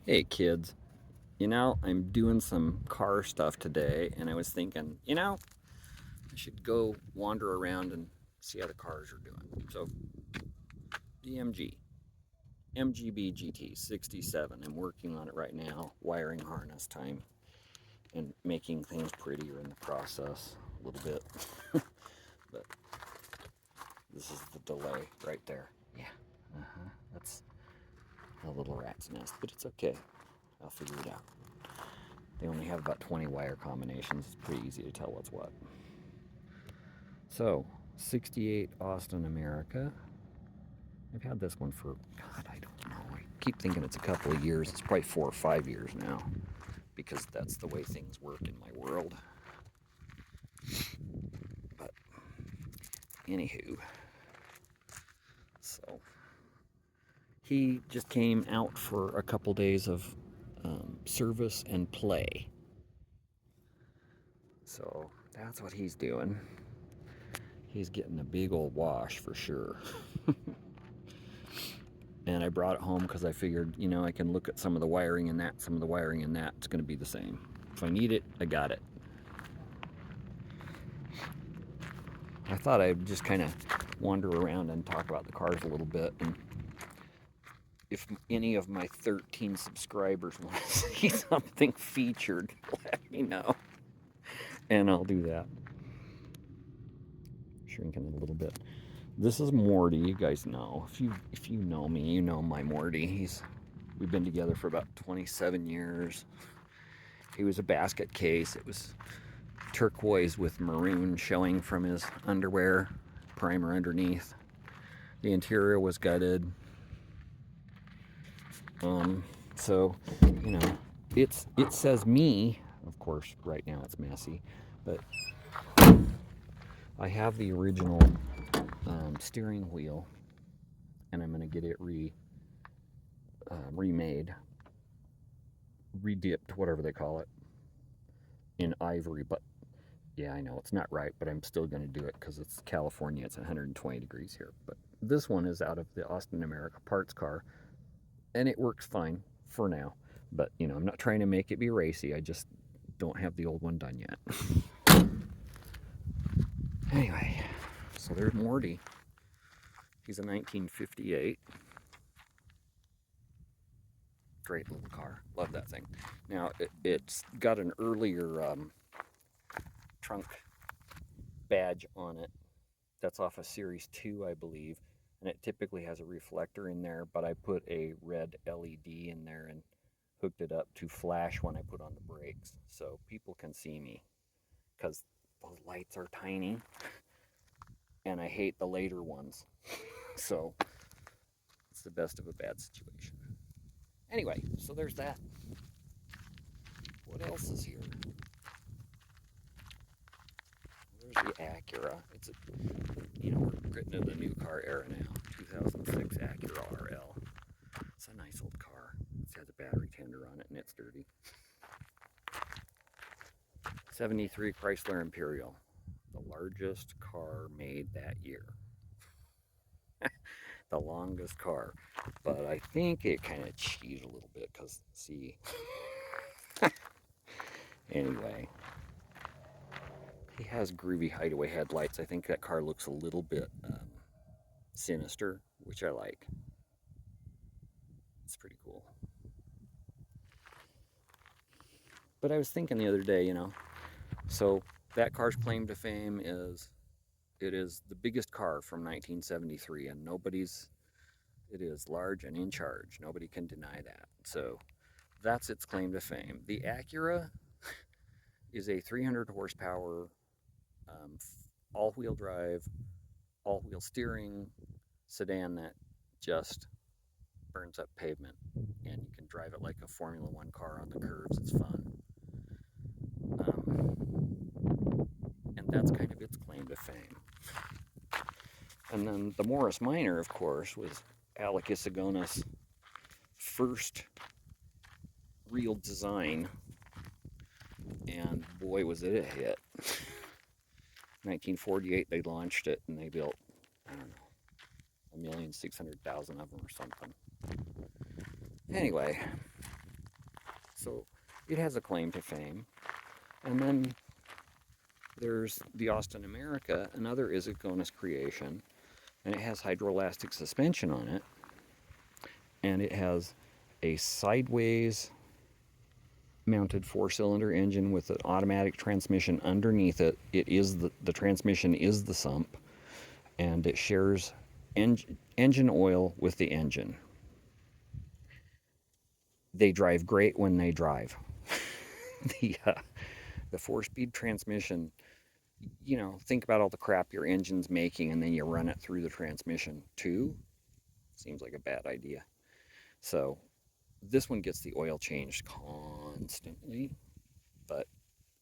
Hey kids, I'm doing some car stuff today and I was thinking, I should go wander around and see how the cars are doing. So, DMG, MGB GT 67, I'm working on it right now, wiring harness time and making things prettier in the process a little bit. But this is the delay right there. Yeah, that's a little rat's nest, but it's okay. I'll figure it out. They only have about 20 wire combinations. It's pretty easy to tell what's what. So, 68 Austin, America. I've had this one for, God, I don't know. I keep thinking it's a couple of years. It's probably 4 or 5 years now because that's the way things work in my world. But, anywho, so he just came out for a couple days of service and play. So, that's what he's doing. He's getting a big old wash for sure. And I brought it home because I figured, I can look at some of the wiring in that, some of the wiring in that. It's going to be the same. If I need it, I got it. I thought I'd just kind of wander around and talk about the cars a little bit. And if any of my 13 subscribers want to see something featured, let me know. And I'll do that. Shrinking a little bit. This is Morty. You guys know. If you know me, you know my Morty. We've been together for about 27 years. He was a basket case. It was turquoise with maroon showing from his underwear, primer underneath. The interior was gutted. So, it says me. Of course, right now it's messy, but I have the original steering wheel, and I'm going to get it remade, redipped, whatever they call it, in ivory. But yeah, I know it's not right, but I'm still going to do it because it's California. It's 120 degrees here. But this one is out of the Austin America parts car, and it works fine for now. But, I'm not trying to make it be racy. I just don't have the old one done yet. Anyway, so there's Morty. He's a 1958. Great little car. Love that thing. Now, it's got an earlier trunk badge on it. That's off a Series 2, I believe. And it typically has a reflector in there, but I put a red LED in there and hooked it up to flash when I put on the brakes so people can see me, because those lights are tiny and I hate the later ones. So it's the best of a bad situation. Anyway, so there's that. What else is here? There's the Acura. We're getting into the new car era now. 2006 Acura RL. It's a nice old car. It has a battery tender on it and it's dirty. 73 Chrysler Imperial. The largest car made that year. The longest car. But I think it kind of cheated a little bit because, see. Anyway. He has groovy hideaway headlights. I think that car looks a little bit sinister, which I like. It's pretty cool. But I was thinking the other day, so that car's claim to fame is it is the biggest car from 1973, and it is large and in charge. Nobody can deny that. So that's its claim to fame. The Acura is a 300 horsepower, all-wheel drive, all-wheel steering sedan that just burns up pavement, and you can drive it like a Formula One car on the curves. It's fun. And that's kind of its claim to fame. And then the Morris Minor, of course, was Alec Isagona's first real design, and boy, was it a hit. 1948, they launched it, and they built, I don't know, 1,600,000 of them or something. Anyway, So it has a claim to fame. And then there's the Austin America, another Isoconus creation, and it has hydroelastic suspension on it, and it has a sideways mounted 4-cylinder engine with an automatic transmission underneath it. It is the transmission is the sump, and it shares engine oil with the engine. They drive great when they drive. The 4-speed transmission, think about all the crap your engine's making and then you run it through the transmission too. Seems like a bad idea. So this one gets the oil changed constantly, but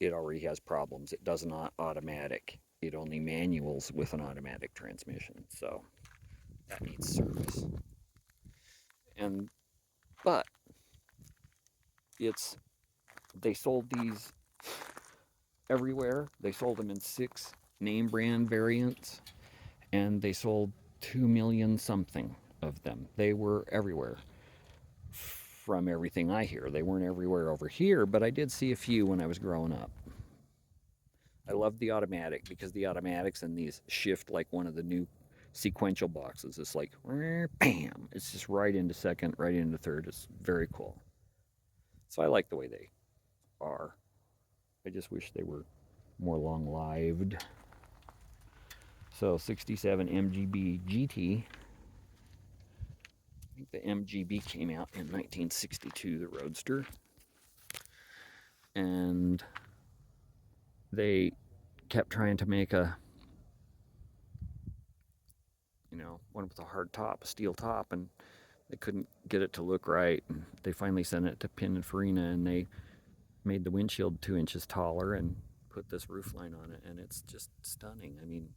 it already has problems. It does not automatic. It only manuals with an automatic transmission. So that needs service. But they sold these everywhere. They sold them in 6 name brand variants, and they sold 2 million something of them. They were everywhere. From everything I hear, they weren't everywhere over here, but I did see a few when I was growing up. I love the automatic because the automatics in these shift like one of the new sequential boxes. It's like, bam! It's just right into second, right into third. It's very cool. So I like the way they are. I just wish they were more long-lived. So 67 MGB GT. I think the MGB came out in 1962, the Roadster. And they kept trying to make one with a hard top, a steel top, and they couldn't get it to look right. And they finally sent it to Pininfarina, and they made the windshield 2 inches taller and put this roof line on it, and it's just stunning. I mean,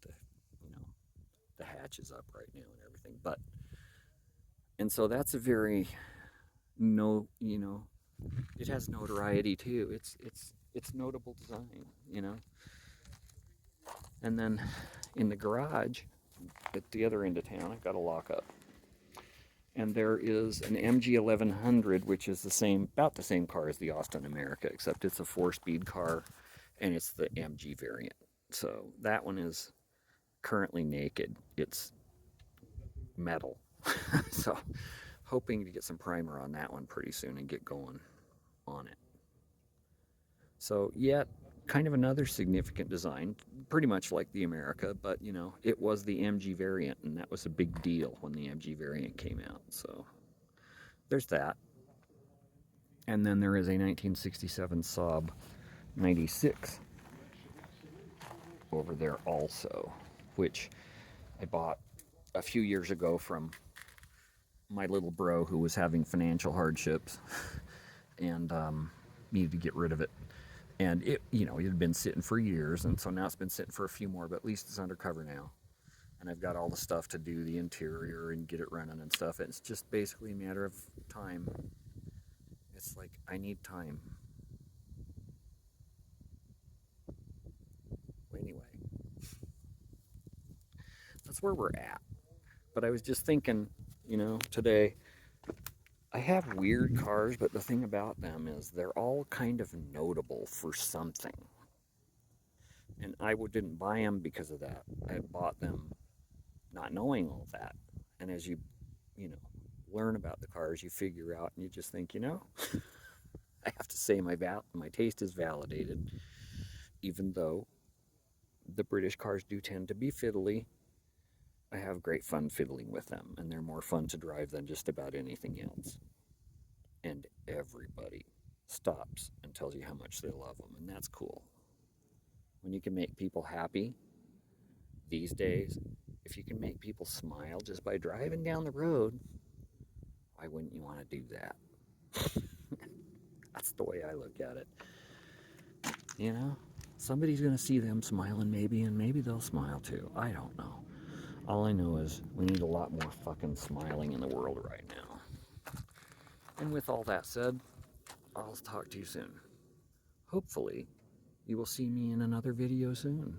the hatch is up right now and everything, and so that's a very it has notoriety too. It's notable design. And then in the garage at the other end of town, I've got a lockup. And there is an MG 1100, which is about the same car as the Austin America, except it's a 4-speed car, and it's the MG variant. So that one is currently naked. It's metal. So hoping to get some primer on that one pretty soon and get going on it. So yeah, kind of another significant design, pretty much like the America, but it was the MG variant, and that was a big deal when the MG variant came out. So there's that. And then there is a 1967 Saab 96 over there also, which I bought a few years ago from my little bro who was having financial hardships and needed to get rid of it. And it had been sitting for years, and so now it's been sitting for a few more, but at least it's undercover now. And I've got all the stuff to do the interior and get it running and stuff. It's just basically a matter of time. It's like, I need time. Anyway, that's where we're at. But I was just thinking, today, I have weird cars, but the thing about them is they're all kind of notable for something. And I didn't buy them because of that. I bought them not knowing all that. And as you learn about the cars, you figure out, and you just think, I have to say my taste is validated, even though the British cars do tend to be fiddly. I have great fun fiddling with them, and they're more fun to drive than just about anything else. And everybody stops and tells you how much they love them, and that's cool. When you can make people happy these days, if you can make people smile just by driving down the road, why wouldn't you want to do that? That's the way I look at it. Somebody's going to see them smiling maybe, and maybe they'll smile too. I don't know. All I know is we need a lot more fucking smiling in the world right now. And with all that said, I'll talk to you soon. Hopefully, you will see me in another video soon.